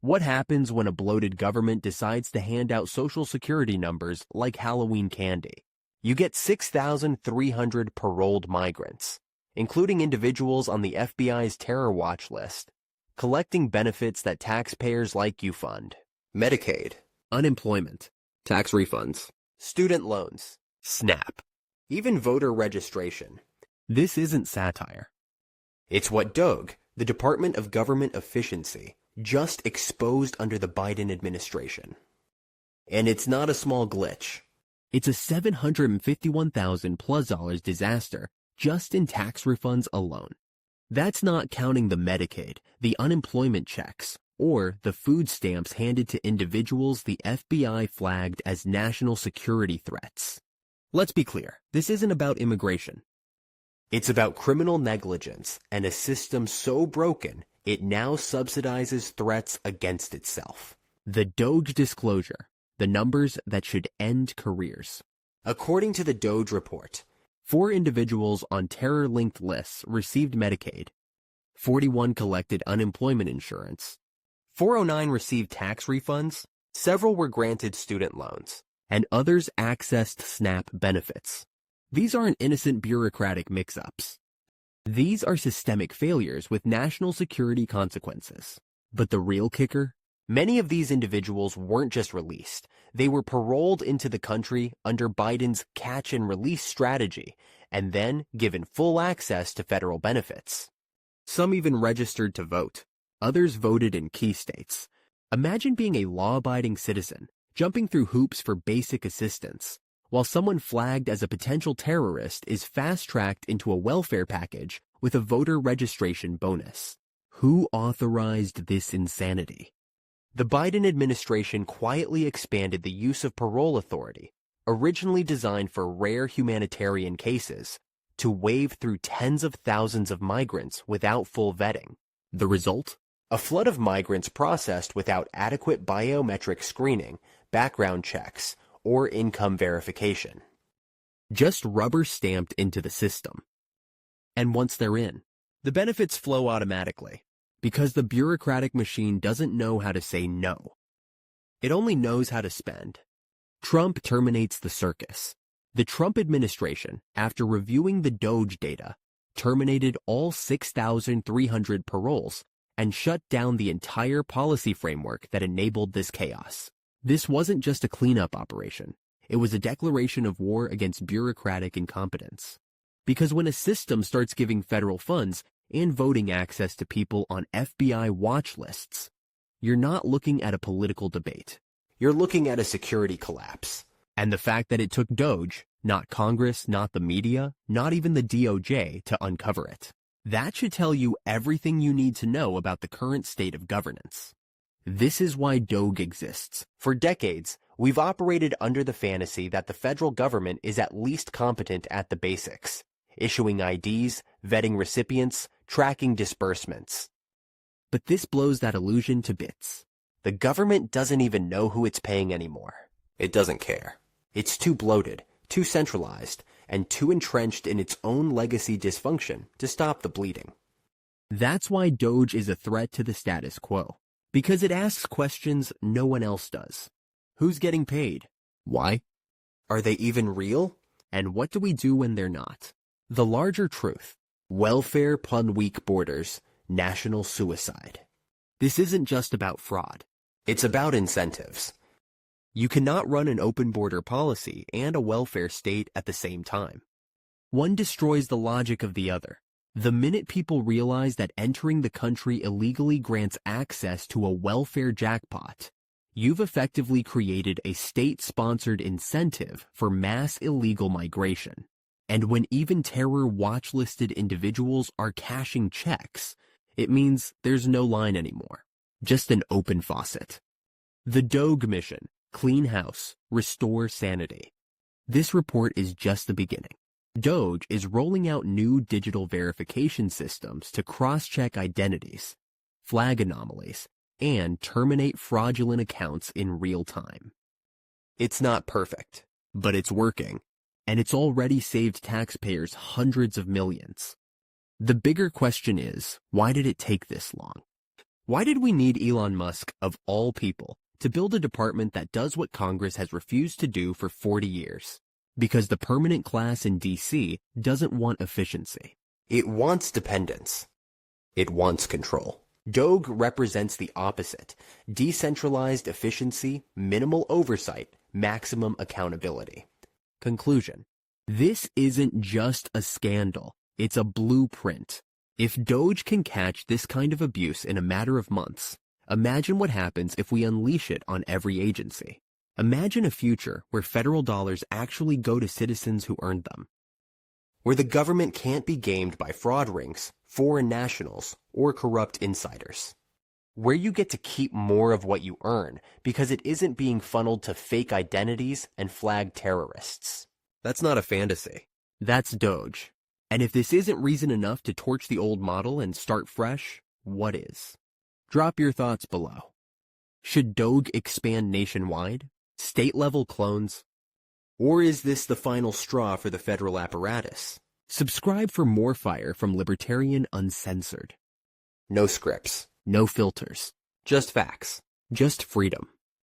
What happens when a bloated government decides to hand out Social Security numbers like Halloween candy? You get 6,300 paroled migrants, including individuals on the FBI's terror watch list, collecting benefits that taxpayers like you fund. Medicaid, unemployment, tax refunds, student loans, SNAP, even voter registration. This isn't satire. It's what Doge, the Department of Government Efficiency, just exposed under the Biden administration. And it's not a small glitch. It's a $751,000+ disaster just in tax refunds alone. That's not counting the Medicaid, the unemployment checks, or the food stamps handed to individuals the FBI flagged as national security threats. Let's be clear, this isn't about immigration. It's about criminal negligence and a system so broken it now subsidizes threats against itself. The Doge disclosure, the numbers that should end careers. According to the Doge report, 4 individuals on terror-linked lists received Medicaid, 41 collected unemployment insurance, 409 received tax refunds, several were granted student loans, and others accessed SNAP benefits. These aren't innocent bureaucratic mix-ups. These are systemic failures with national security consequences. But the real kicker? Many of these individuals weren't just released. They were paroled into the country under Biden's catch-and-release strategy, and then given full access to federal benefits. Some even registered to vote. Others voted in key states. Imagine being a law-abiding citizen, jumping through hoops for basic assistance, while someone flagged as a potential terrorist is fast-tracked into a welfare package with a voter registration bonus. Who authorized this insanity? The Biden administration quietly expanded the use of parole authority, originally designed for rare humanitarian cases, to wave through tens of thousands of migrants without full vetting. The result? A flood of migrants processed without adequate biometric screening, background checks, or income verification. Just rubber stamped into the system. And once they're in, the benefits flow automatically, because the bureaucratic machine doesn't know how to say no. It only knows how to spend. Trump terminates the circus. The Trump administration, after reviewing the Doge data, terminated all 6,300 paroles and shut down the entire policy framework that enabled this chaos. This wasn't just a cleanup operation. It was a declaration of war against bureaucratic incompetence. Because when a system starts giving federal funds and voting access to people on FBI watch lists, you're not looking at a political debate. You're looking at a security collapse. And the fact that it took Doge, not Congress, not the media, not even the DOJ, to uncover it. That should tell you everything you need to know about the current state of governance. This is why Doge exists. For decades, we've operated under the fantasy that the federal government is at least competent at the basics, issuing IDs, vetting recipients, tracking disbursements. But this blows that illusion to bits. The government doesn't even know who it's paying anymore. It doesn't care. It's too bloated, too centralized, and too entrenched in its own legacy dysfunction to stop the bleeding. That's why Doge is a threat to the status quo. Because it asks questions no one else does. Who's getting paid? Why? Are they even real? And what do we do when they're not? The larger truth. Welfare upon weak borders. National suicide. This isn't just about fraud. It's about incentives. You cannot run an open border policy and a welfare state at the same time. One destroys the logic of the other. The minute people realize that entering the country illegally grants access to a welfare jackpot, you've effectively created a state-sponsored incentive for mass illegal migration. And when even terror watch-listed individuals are cashing checks, it means there's no line anymore, just an open faucet. The Doge mission, clean house, restore sanity. This report is just the beginning. Doge is rolling out new digital verification systems to cross-check identities, flag anomalies, and terminate fraudulent accounts in real time. It's not perfect, but it's working, and it's already saved taxpayers hundreds of millions. The bigger question is, why did it take this long? Why did we need Elon Musk, of all people, to build a department that does what Congress has refused to do for 40 years? Because the permanent class in DC doesn't want efficiency. It wants dependence. It wants control. Doge represents the opposite: decentralized efficiency, minimal oversight, maximum accountability. Conclusion. This isn't just a scandal, it's a blueprint. If Doge can catch this kind of abuse in a matter of months, imagine what happens if we unleash it on every agency. Imagine a future where federal dollars actually go to citizens who earned them, where the government can't be gamed by fraud rings, foreign nationals, or corrupt insiders, where you get to keep more of what you earn because it isn't being funneled to fake identities and flag terrorists. That's not a fantasy. That's Doge. And if this isn't reason enough to torch the old model and start fresh, what is? Drop your thoughts below. Should Doge expand nationwide? State-level clones? Or is this the final straw for the federal apparatus? Subscribe for more fire from Libertarian Uncensored. No scripts. No filters. Just facts. Just freedom.